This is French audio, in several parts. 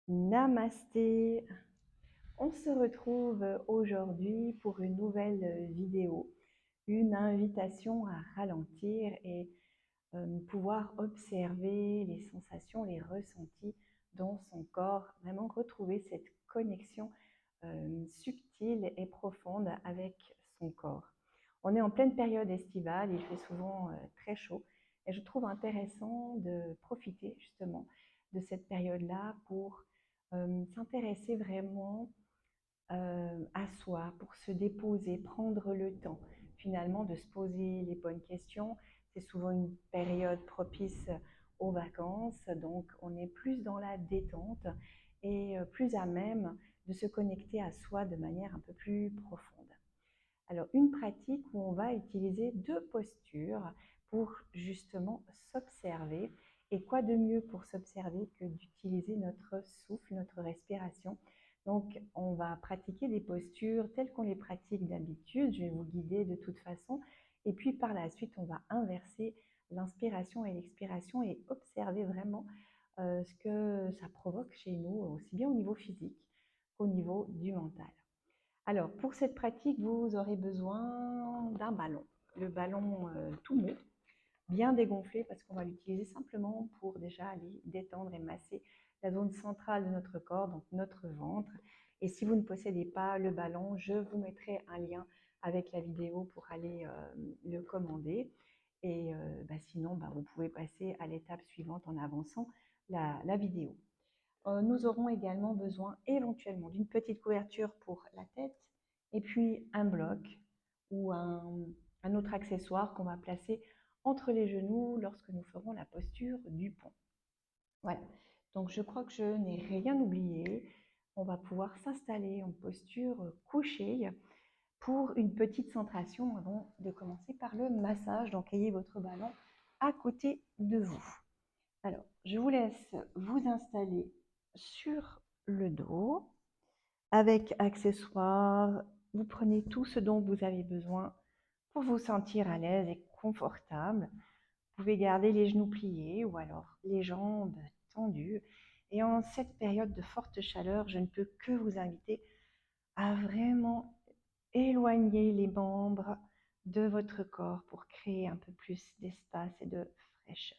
Namasté. On se retrouve aujourd'hui pour une nouvelle vidéo, une invitation à ralentir et pouvoir observer les sensations, les ressentis dans son corps, vraiment retrouver cette connexion subtile et profonde avec son corps. On est en pleine période estivale, il fait souvent très chaud et je trouve intéressant de profiter justement de cette période-là pour s'intéresser vraiment à soi, pour se déposer, prendre le temps finalement de se poser les bonnes questions. C'est souvent une période propice aux vacances, donc on est plus dans la détente et plus à même de se connecter à soi de manière un peu plus profonde. Alors, une pratique où on va utiliser deux postures pour justement s'observer. Et quoi de mieux pour s'observer que d'utiliser notre souffle, notre respiration. Donc, on va pratiquer des postures telles qu'on les pratique d'habitude. Je vais vous guider de toute façon. Et puis, par la suite, on va inverser l'inspiration et l'expiration et observer vraiment ce que ça provoque chez nous, aussi bien au niveau physique qu'au niveau du mental. Alors, pour cette pratique, vous aurez besoin d'un ballon. Le ballon tout mou, bien dégonflé, parce qu'on va l'utiliser simplement pour déjà aller détendre et masser la zone centrale de notre corps, donc notre ventre. Et si vous ne possédez pas le ballon, je vous mettrai un lien avec la vidéo pour aller le commander. Et sinon, vous pouvez passer à l'étape suivante en avançant la vidéo. Nous aurons également besoin éventuellement d'une petite couverture pour la tête et puis un bloc ou un autre accessoire qu'on va placer entre les genoux lorsque nous ferons la posture du pont. Voilà, donc je crois que je n'ai rien oublié. On va pouvoir s'installer en posture couchée pour une petite centration avant de commencer par le massage. Donc ayez votre ballon à côté de vous. Alors, je vous laisse vous installer sur le dos avec accessoires. Vous prenez tout ce dont vous avez besoin pour vous sentir à l'aise et confortable. Vous pouvez garder les genoux pliés ou alors les jambes tendues. Et en cette période de forte chaleur, je ne peux que vous inviter à vraiment éloigner les membres de votre corps pour créer un peu plus d'espace et de fraîcheur.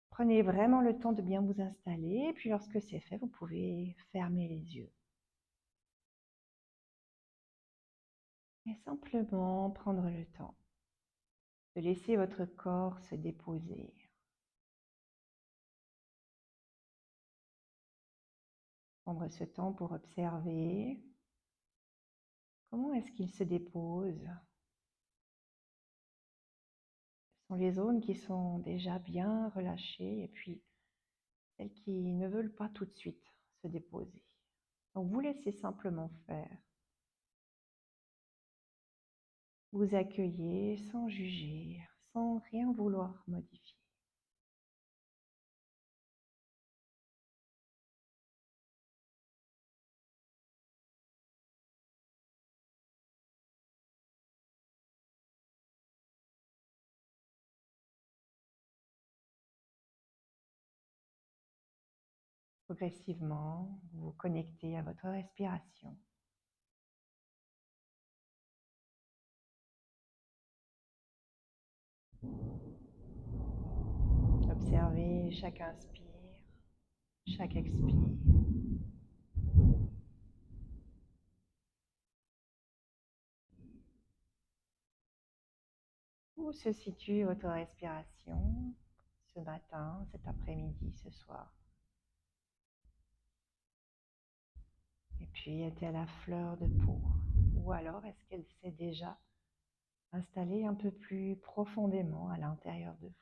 Prenez vraiment le temps de bien vous installer, et puis lorsque c'est fait, vous pouvez fermer les yeux. Et simplement prendre le temps de laisser votre corps se déposer. Prendre ce temps pour observer comment est-ce qu'il se dépose. Ce sont les zones qui sont déjà bien relâchées et puis celles qui ne veulent pas tout de suite se déposer. Donc vous laissez simplement faire. Vous accueillez sans juger, sans rien vouloir modifier. Progressivement, vous vous connectez à votre respiration. Observez chaque inspire, chaque expire. Où se situe votre respiration ce matin, cet après-midi, ce soir? Et puis, est-elle à fleur de peau? Ou alors, est-ce qu'elle s'est déjà installée un peu plus profondément à l'intérieur de vous?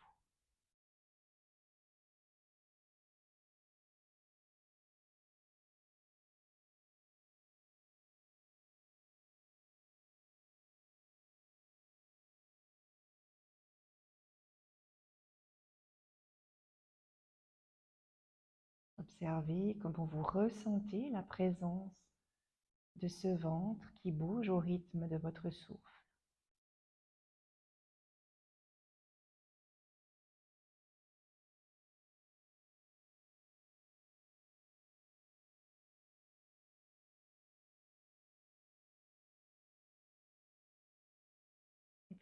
Observez comment vous ressentez la présence de ce ventre qui bouge au rythme de votre souffle.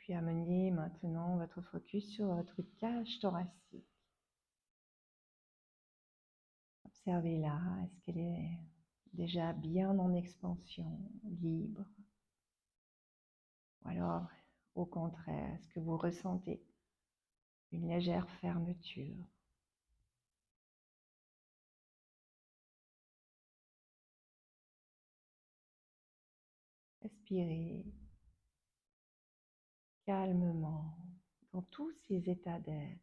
puis amenez maintenant votre focus sur votre cage thoracique. Observez-la, est-ce qu'elle est déjà bien en expansion, libre? Ou alors, au contraire, est-ce que vous ressentez une légère fermeture? Respirez calmement dans tous ces états d'être.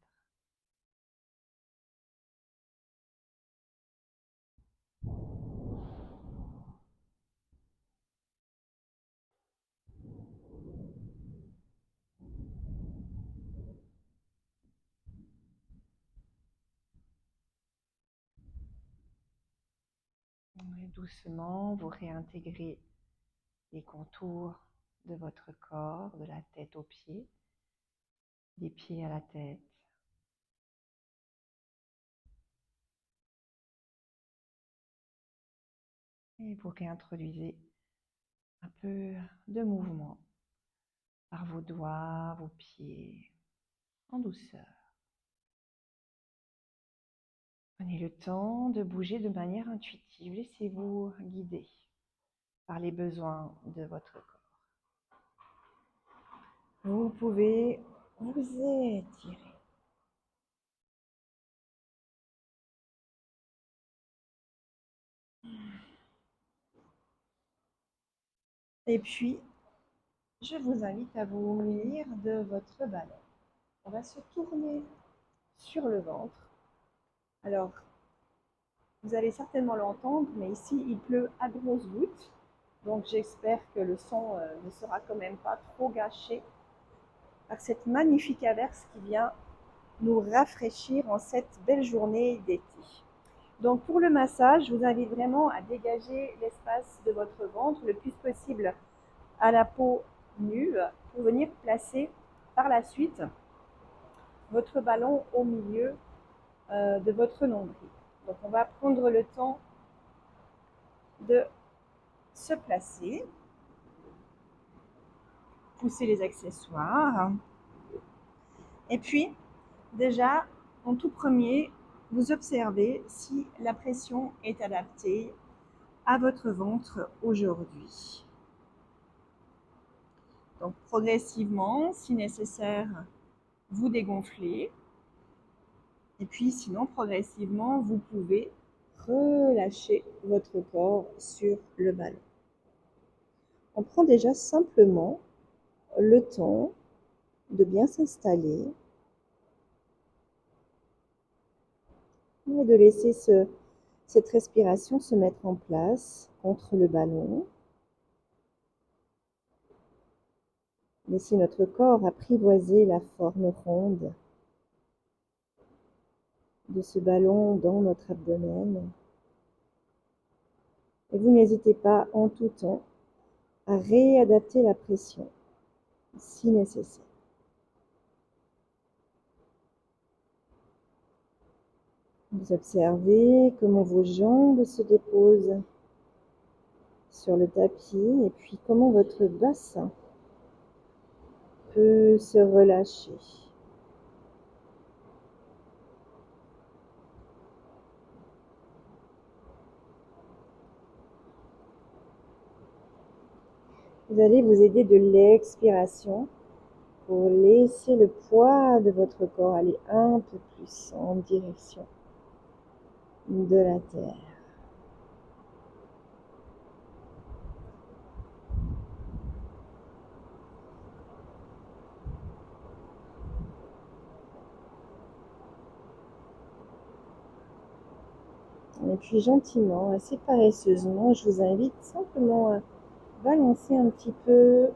Et doucement, vous réintégrez les contours de votre corps, de la tête aux pieds, des pieds à la tête. Et vous réintroduisez un peu de mouvement par vos doigts, vos pieds, en douceur. Prenez le temps de bouger de manière intuitive. Laissez-vous guider par les besoins de votre corps. Vous pouvez vous étirer. Et puis, je vous invite à vous munir de votre ballon. On va se tourner sur le ventre. Alors, vous allez certainement l'entendre, mais ici, il pleut à grosses gouttes. Donc, j'espère que le son ne sera quand même pas trop gâché par cette magnifique averse qui vient nous rafraîchir en cette belle journée d'été. Donc, pour le massage, je vous invite vraiment à dégager l'espace de votre ventre le plus possible à la peau nue pour venir placer par la suite votre ballon au milieu de votre nombril. Donc, on va prendre le temps de se placer, pousser les accessoires. Et puis, déjà, en tout premier, vous observez si la pression est adaptée à votre ventre aujourd'hui. Donc, progressivement, si nécessaire, vous dégonflez. Et puis, sinon, progressivement, vous pouvez relâcher votre corps sur le ballon. On prend déjà simplement le temps de bien s'installer et de laisser cette respiration se mettre en place contre le ballon. Laissez notre corps apprivoiser la forme ronde de ce ballon dans notre abdomen. Et vous n'hésitez pas en tout temps à réadapter la pression si nécessaire. Vous observez comment vos jambes se déposent sur le tapis et puis comment votre bassin peut se relâcher. Vous allez vous aider de l'expiration pour laisser le poids de votre corps aller un peu plus en direction de la terre. Et puis gentiment, assez paresseusement, je vous invite simplement à balancer un petit peu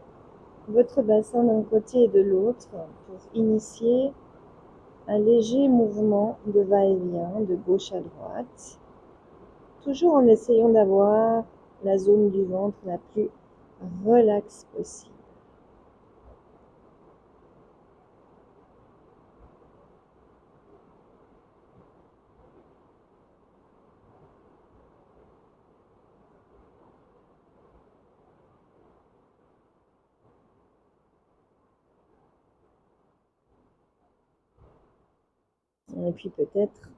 votre bassin d'un côté et de l'autre pour initier un léger mouvement de va-et-vient de gauche à droite, toujours en essayant d'avoir la zone du ventre la plus relaxe possible. Et puis peut-être,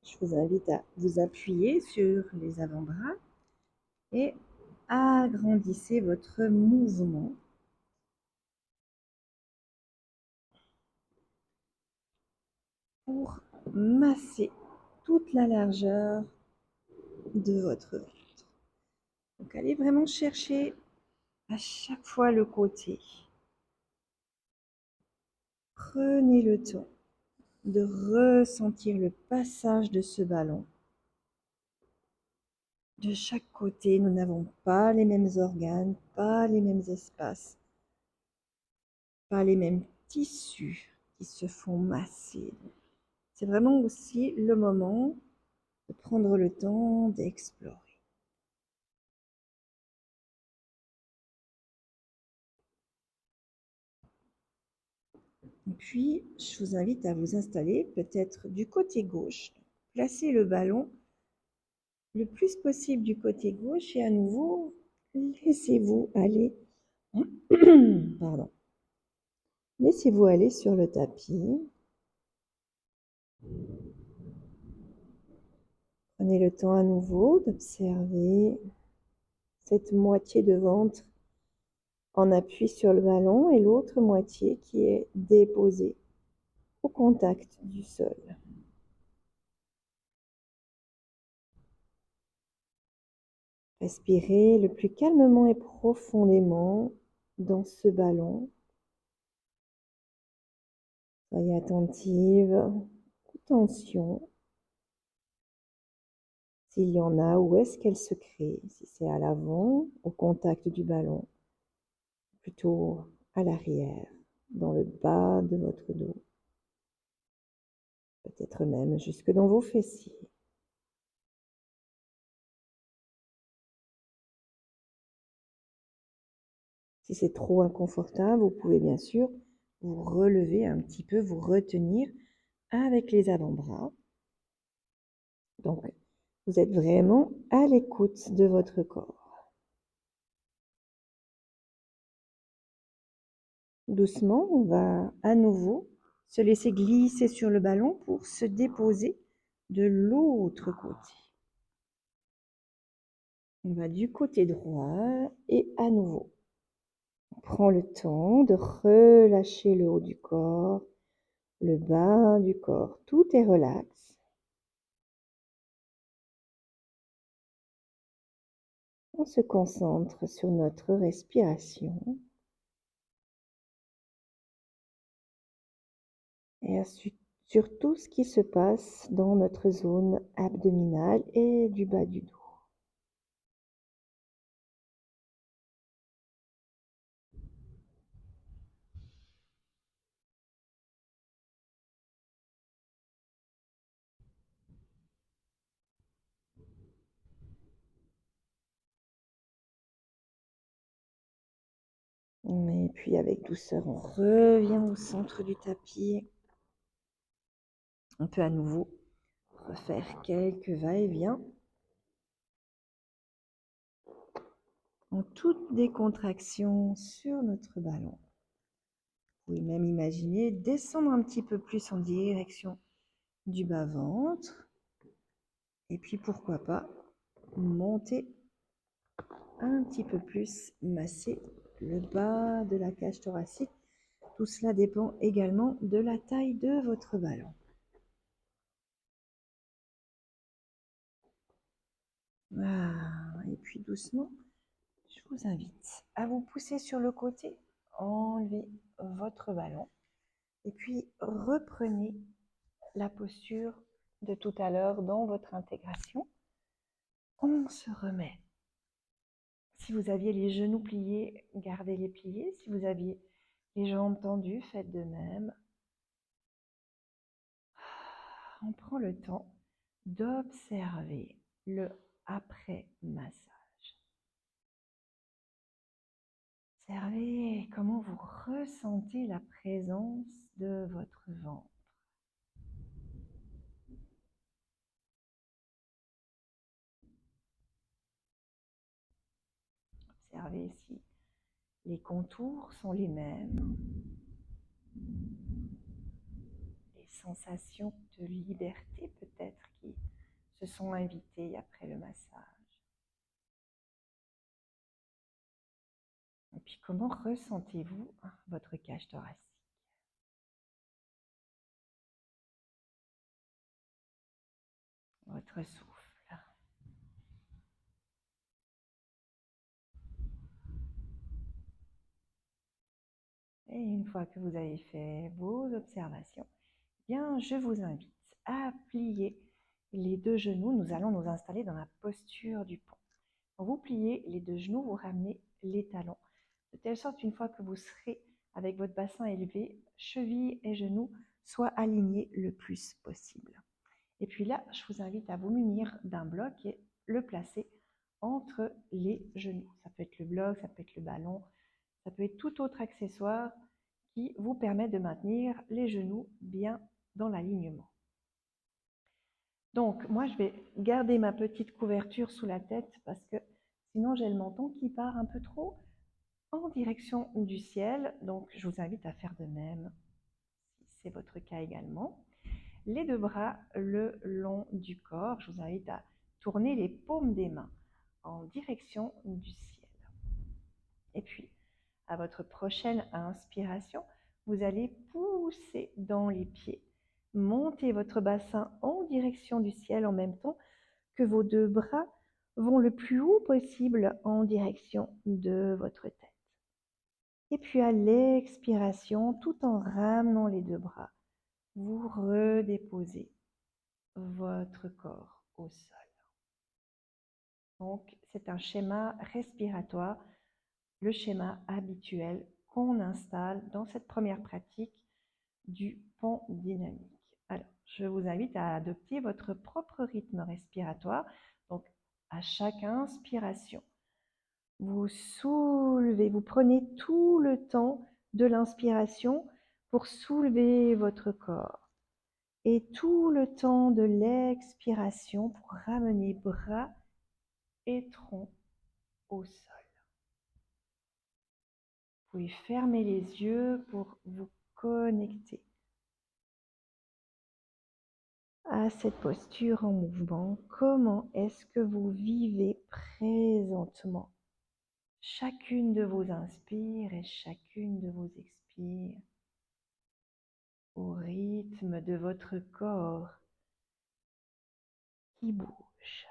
je vous invite à vous appuyer sur les avant-bras et agrandissez votre mouvement pour masser toute la largeur de votre ventre. Donc allez vraiment chercher à chaque fois le côté. Prenez le temps de ressentir le passage de ce ballon. De chaque côté, nous n'avons pas les mêmes organes, pas les mêmes espaces, pas les mêmes tissus qui se font masser. C'est vraiment aussi le moment de prendre le temps d'explorer. Et puis, je vous invite à vous installer peut-être du côté gauche. Placez le ballon le plus possible du côté gauche et à nouveau, laissez-vous aller. Pardon. Laissez-vous aller sur le tapis. Prenez le temps à nouveau d'observer cette moitié de ventre en appui sur le ballon et l'autre moitié qui est déposée au contact du sol. Respirez le plus calmement et profondément dans ce ballon. Soyez attentive aux tensions. S'il y en a, où est-ce qu'elles se créent? Si c'est à l'avant, au contact du ballon, plutôt à l'arrière, dans le bas de votre dos. Peut-être même jusque dans vos fessiers. Si c'est trop inconfortable, vous pouvez bien sûr vous relever un petit peu, vous retenir avec les avant-bras. Donc, vous êtes vraiment à l'écoute de votre corps. Doucement, on va à nouveau se laisser glisser sur le ballon pour se déposer de l'autre côté. On va du côté droit et à nouveau, on prend le temps de relâcher le haut du corps, le bas du corps, tout est relax. On se concentre sur notre respiration et sur tout ce qui se passe dans notre zone abdominale et du bas du dos. Et puis avec douceur, on revient au centre du tapis. On peut à nouveau refaire quelques va-et-vient en toute décontraction sur notre ballon. Vous pouvez même imaginer descendre un petit peu plus en direction du bas-ventre. Et puis pourquoi pas monter un petit peu plus, masser le bas de la cage thoracique. Tout cela dépend également de la taille de votre ballon. Voilà. Et puis doucement, je vous invite à vous pousser sur le côté, enlevez votre ballon et puis reprenez la posture de tout à l'heure dans votre intégration. On se remet. Si vous aviez les genoux pliés, gardez-les pliés. Si vous aviez les jambes tendues, faites de même. On prend le temps d'observer le après-massage. Observez comment vous ressentez la présence de votre ventre. Observez si les contours sont les mêmes, les sensations de liberté peut-être qui se sont invitées après le massage. Et puis comment ressentez-vous votre cage thoracique? Votre souffle. Et une fois que vous avez fait vos observations, bien, je vous invite à plier les deux genoux. Nous allons nous installer dans la posture du pont. Quand vous pliez les deux genoux, vous ramenez les talons, de telle sorte une fois que vous serez avec votre bassin élevé, chevilles et genoux soient alignés le plus possible. Et puis là, je vous invite à vous munir d'un bloc et le placer entre les genoux. Ça peut être le bloc, ça peut être le ballon, ça peut être tout autre accessoire qui vous permet de maintenir les genoux bien dans l'alignement. Donc, moi, je vais garder ma petite couverture sous la tête parce que sinon, j'ai le menton qui part un peu trop en direction du ciel. Donc, je vous invite à faire de même, si c'est votre cas également. Les deux bras le long du corps. Je vous invite à tourner les paumes des mains en direction du ciel. Et puis, à votre prochaine inspiration, vous allez pousser dans les pieds. Montez votre bassin en direction du ciel en même temps que vos deux bras vont le plus haut possible en direction de votre tête. Et puis à l'expiration, tout en ramenant les deux bras, vous redéposez votre corps au sol. Donc, c'est un schéma respiratoire, le schéma habituel qu'on installe dans cette première pratique du pont dynamique. Alors, je vous invite à adopter votre propre rythme respiratoire. Donc, à chaque inspiration, vous soulevez, vous prenez tout le temps de l'inspiration pour soulever votre corps et tout le temps de l'expiration pour ramener bras et tronc au sol. Vous pouvez fermer les yeux pour vous connecter à cette posture en mouvement. Comment est-ce que vous vivez présentement chacune de vos inspires et chacune de vos expires au rythme de votre corps qui bouge.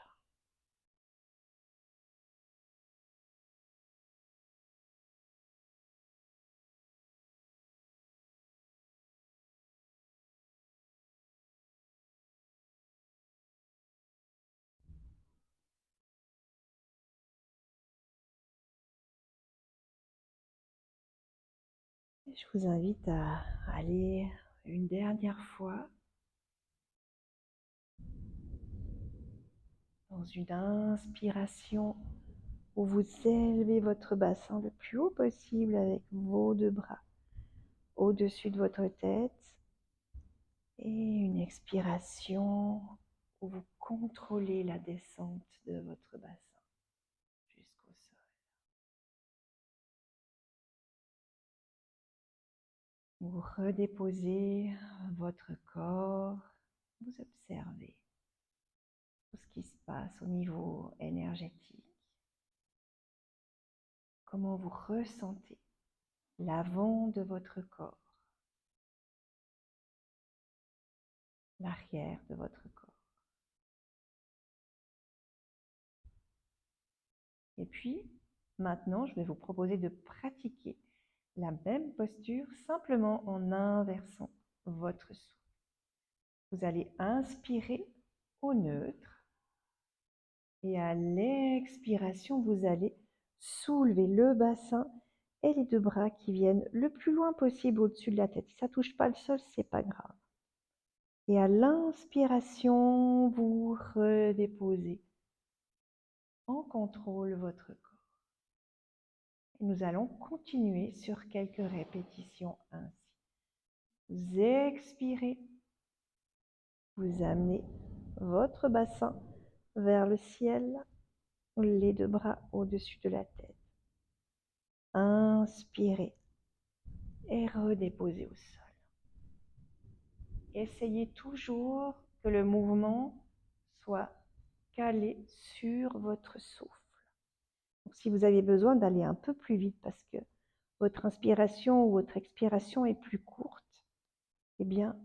Je vous invite à aller une dernière fois dans une inspiration où vous élevez votre bassin le plus haut possible avec vos deux bras au-dessus de votre tête et une expiration où vous contrôlez la descente de votre bassin jusqu'au sol. Vous redéposez votre corps, vous observez tout ce qui se passe au niveau énergétique. Comment vous ressentez l'avant de votre corps, l'arrière de votre corps. Et puis, maintenant, je vais vous proposer de pratiquer la même posture simplement en inversant votre souffle. Vous allez inspirer au neutre et à l'expiration, vous allez soulever le bassin et les deux bras qui viennent le plus loin possible au-dessus de la tête. Si ça ne touche pas le sol, ce n'est pas grave. Et à l'inspiration, vous redéposez en contrôle votre corps. Et nous allons continuer sur quelques répétitions ainsi. Vous expirez, vous amenez votre bassin vers le ciel, les deux bras au-dessus de la tête. Inspirez et redéposez au sol. essayez toujours que le mouvement soit calé sur votre souffle. Donc, si vous avez besoin d'aller un peu plus vite parce que votre inspiration ou votre expiration est plus courte, eh bien,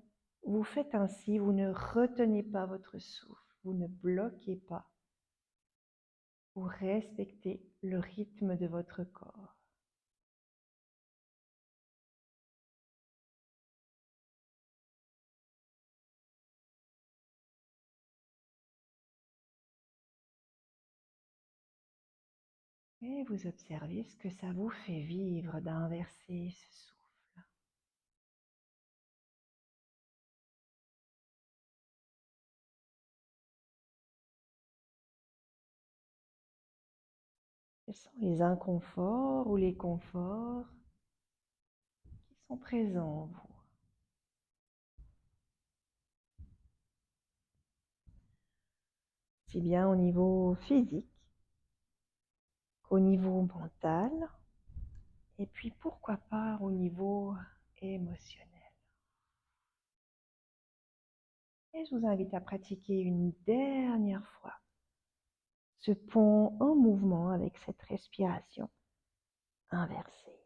vous faites ainsi, vous ne retenez pas votre souffle, vous ne bloquez pas, vous respectez le rythme de votre corps. Et vous observez ce que ça vous fait vivre d'inverser ce souffle. Quels sont les inconforts ou les conforts qui sont présents en vous? Si bien au niveau physique qu'au niveau mental, et puis pourquoi pas au niveau émotionnel. Et je vous invite à pratiquer une dernière fois ce pont en mouvement avec cette respiration inversée.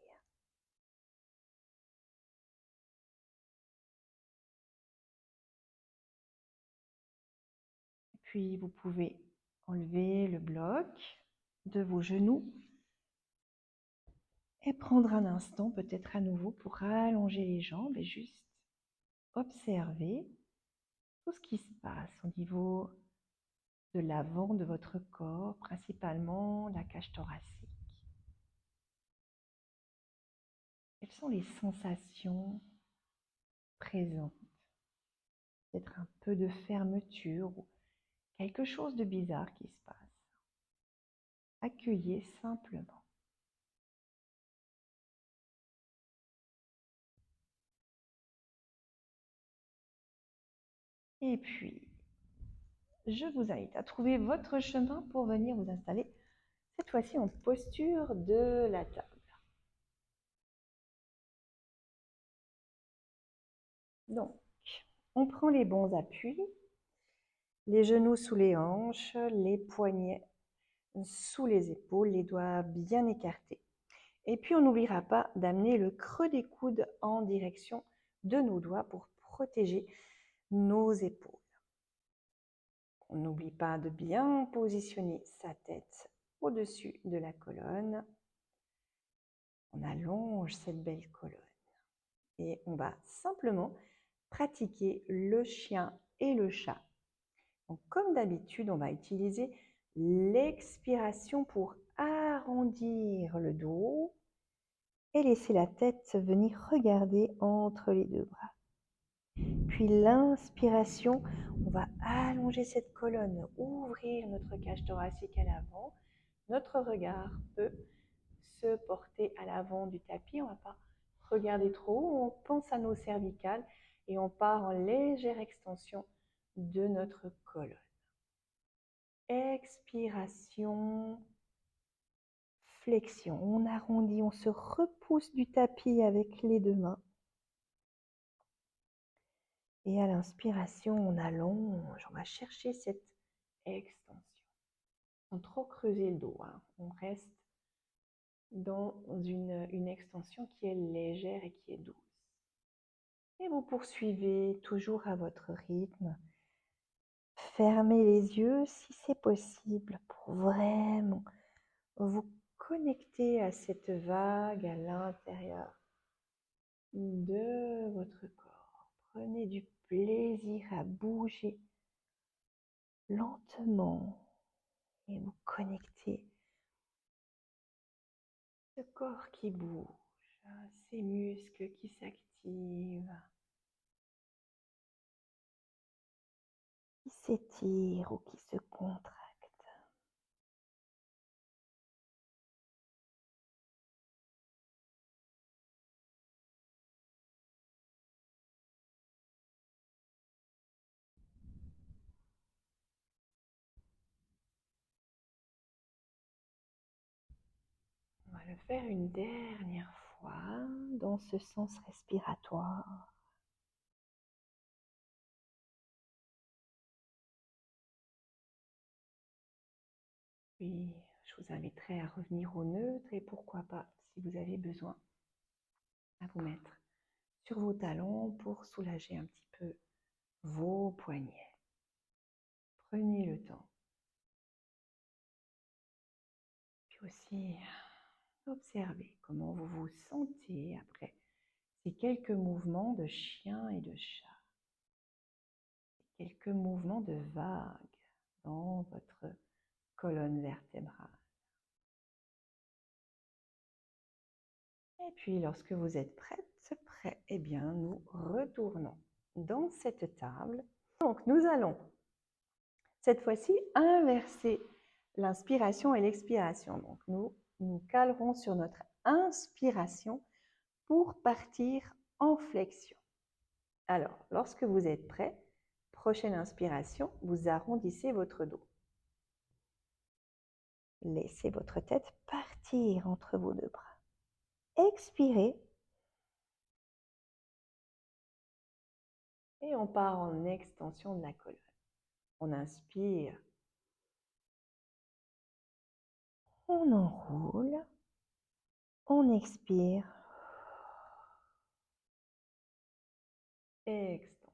Puis vous pouvez enlever le bloc de vos genoux et prendre un instant peut-être à nouveau pour allonger les jambes et juste observer tout ce qui se passe au niveau de l'avant de votre corps, principalement la cage thoracique. Quelles sont les sensations présentes? Peut-être un peu de fermeture ou quelque chose de bizarre qui se passe. Accueillez simplement. Et puis, je vous invite à trouver votre chemin pour venir vous installer, cette fois-ci en posture de la table. Donc, on prend les bons appuis, les genoux sous les hanches, les poignets sous les épaules, les doigts bien écartés. Et puis, on n'oubliera pas d'amener le creux des coudes en direction de nos doigts pour protéger nos épaules. On n'oublie pas de bien positionner sa tête au-dessus de la colonne. On allonge cette belle colonne. Et on va simplement pratiquer le chien et le chat. Donc, comme d'habitude, on va utiliser l'expiration pour arrondir le dos et laisser la tête venir regarder entre les deux bras. Puis l'inspiration, on va allonger cette colonne, ouvrir notre cage thoracique à l'avant. Notre regard peut se porter à l'avant du tapis. On ne va pas regarder trop haut, on pense à nos cervicales et on part en légère extension de notre colonne. Expiration, flexion. On arrondit, on se repousse du tapis avec les deux mains. Et à l'inspiration, on allonge, on va chercher cette extension. Sans trop creuser le dos, hein. On reste dans une extension qui est légère et qui est douce. Et vous poursuivez toujours à votre rythme. Fermez les yeux si c'est possible pour vraiment vous connecter à cette vague à l'intérieur de votre corps. Prenez du plaisir à bouger lentement et vous connecter ce corps qui bouge, ces muscles qui s'activent, qui s'étirent ou qui se contractent. On va le faire une dernière fois dans ce sens respiratoire. Puis, je vous inviterai à revenir au neutre et pourquoi pas, si vous avez besoin, à vous mettre sur vos talons pour soulager un petit peu vos poignets. Prenez le temps. Puis aussi, observez comment vous vous sentez après ces quelques mouvements de chien et de chat. Quelques mouvements de vagues dans votre colonne vertébrale. Et puis, lorsque vous êtes prêt, eh bien, nous retournons dans cette table. Donc, nous allons cette fois-ci inverser l'inspiration et l'expiration. Donc, nous nous calerons sur notre inspiration pour partir en flexion. Alors, lorsque vous êtes prêt, prochaine inspiration, vous arrondissez votre dos. Laissez votre tête partir entre vos deux bras. Expirez. Et on part en extension de la colonne. On inspire. On enroule. On expire. Extension.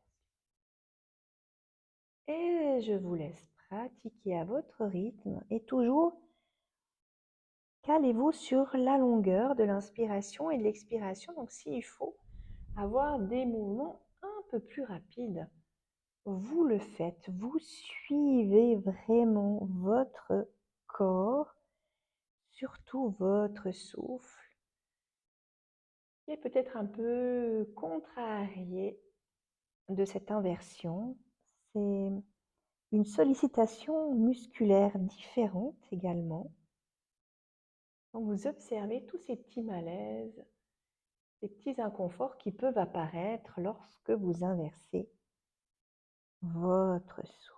Et je vous laisse pratiquer à votre rythme et toujours calez-vous sur la longueur de l'inspiration et de l'expiration. Donc s'il faut avoir des mouvements un peu plus rapides, vous le faites. Vous suivez vraiment votre corps, surtout votre souffle, qui est peut-être un peu contrarié de cette inversion. C'est une sollicitation musculaire différente également. Donc vous observez tous ces petits malaises, ces petits inconforts qui peuvent apparaître lorsque vous inversez votre souffle.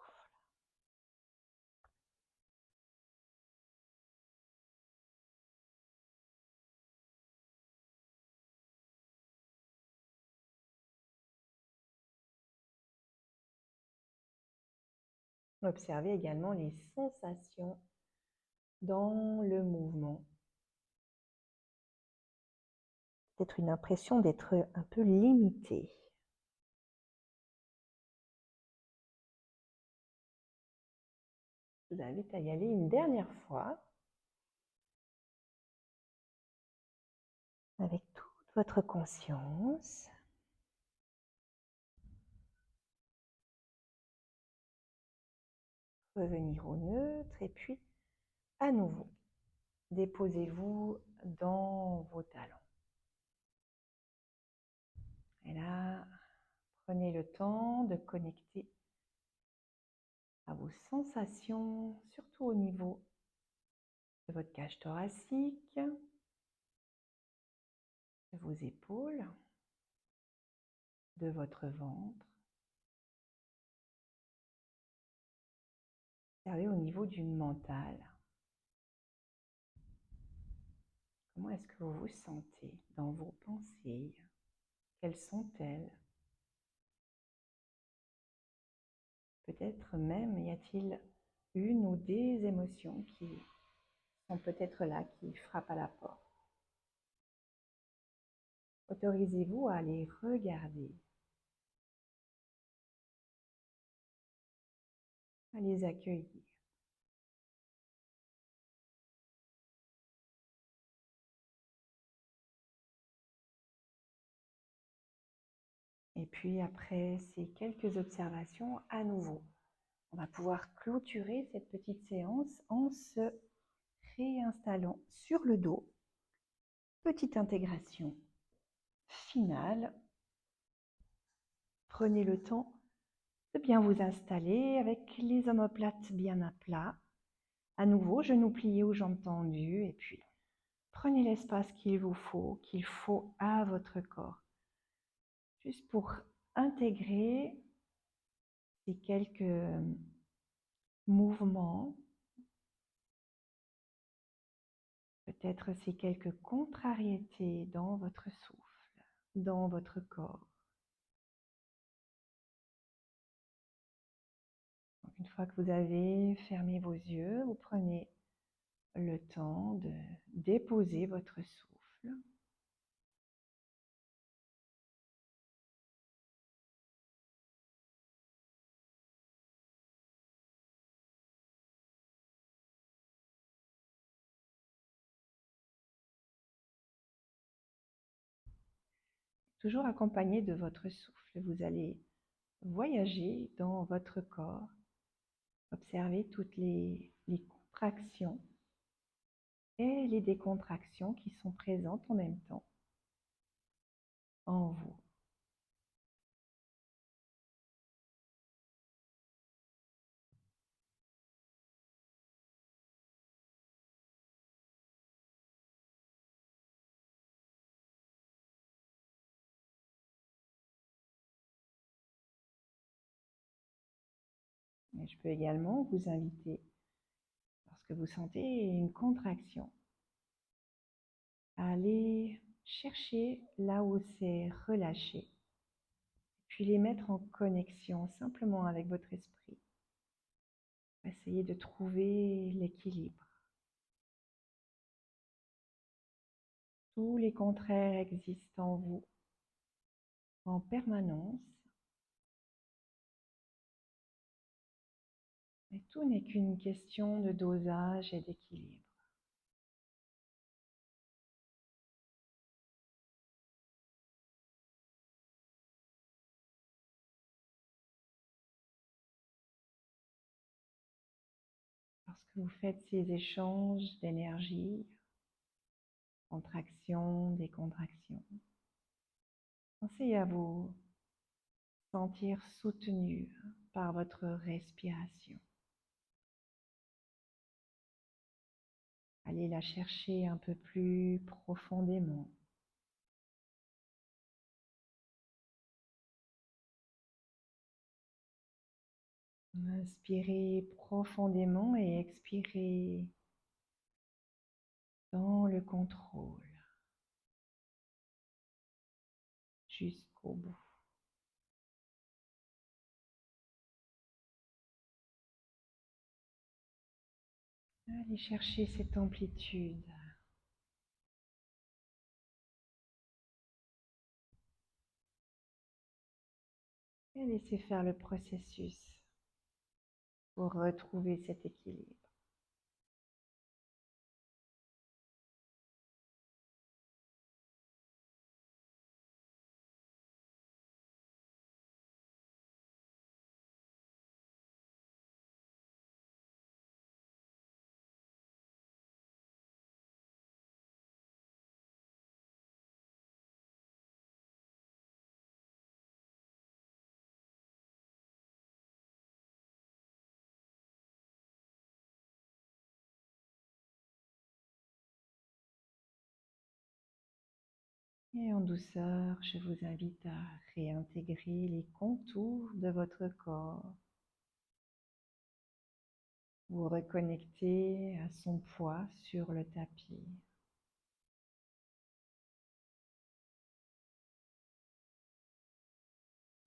Observez également les sensations dans le mouvement. Peut-être une impression d'être un peu limité. Je vous invite à y aller une dernière fois avec toute votre conscience. Revenir au neutre et puis à nouveau, déposez-vous dans vos talons. Et là, prenez le temps de connecter à vos sensations, surtout au niveau de votre cage thoracique, de vos épaules, de votre ventre. Observez au niveau du mental. Comment est-ce que vous vous sentez dans vos pensées? Quelles sont-elles? Peut-être même y a-t-il une ou des émotions qui sont peut-être là, qui frappent à la porte. Autorisez-vous à les regarder, à les accueillir. Et puis après ces quelques observations, à nouveau, on va pouvoir clôturer cette petite séance en se réinstallant sur le dos. Petite intégration finale. Prenez le temps de bien vous installer avec les omoplates bien à plat. À nouveau, genoux pliés aux jambes tendues et puis prenez l'espace qu'il faut à votre corps. Juste pour intégrer ces quelques mouvements, peut-être ces quelques contrariétés dans votre souffle, dans votre corps. Donc, une fois que vous avez fermé vos yeux, vous prenez le temps de déposer votre souffle. Toujours accompagné de votre souffle, vous allez voyager dans votre corps, observer toutes les contractions et les décontractions qui sont présentes en même temps en vous. Et je peux également vous inviter, lorsque vous sentez une contraction, à aller chercher là où c'est relâché, puis les mettre en connexion simplement avec votre esprit. Essayez de trouver l'équilibre. Tous les contraires existent en vous en permanence, et tout n'est qu'une question de dosage et d'équilibre. Lorsque vous faites ces échanges d'énergie, contraction, décontraction, pensez à vous sentir soutenu par votre respiration. Allez la chercher un peu plus profondément. Inspirez profondément et expirez dans le contrôle jusqu'au bout. Allez chercher cette amplitude. Et laissez faire le processus pour retrouver cet équilibre. Et en douceur, je vous invite à réintégrer les contours de votre corps. Vous reconnecter à son poids sur le tapis.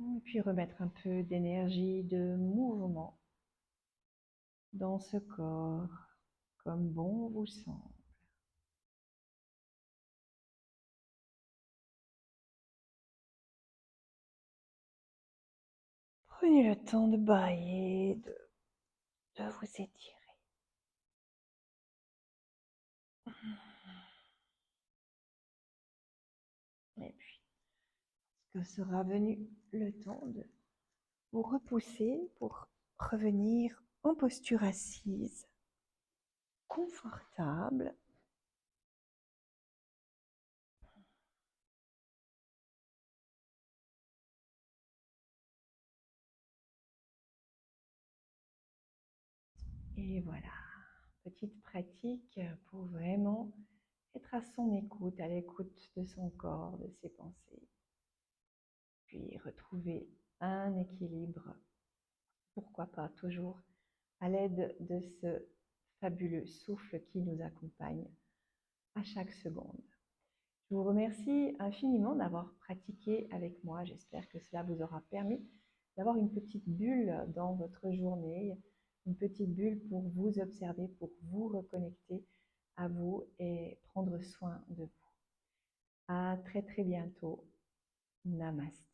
Et puis remettre un peu d'énergie, de mouvement dans ce corps, comme bon vous semble. Prenez le temps de bailler, de vous étirer. Et puis, que sera venu le temps de vous repousser pour revenir en posture assise, confortable. Et voilà, petite pratique pour vraiment être à son écoute, à l'écoute de son corps, de ses pensées. Puis retrouver un équilibre, pourquoi pas toujours à l'aide de ce fabuleux souffle qui nous accompagne à chaque seconde. Je vous remercie infiniment d'avoir pratiqué avec moi. J'espère que cela vous aura permis d'avoir une petite bulle dans votre journée, une petite bulle pour vous observer, pour vous reconnecter à vous et prendre soin de vous. À très très bientôt. Namaste.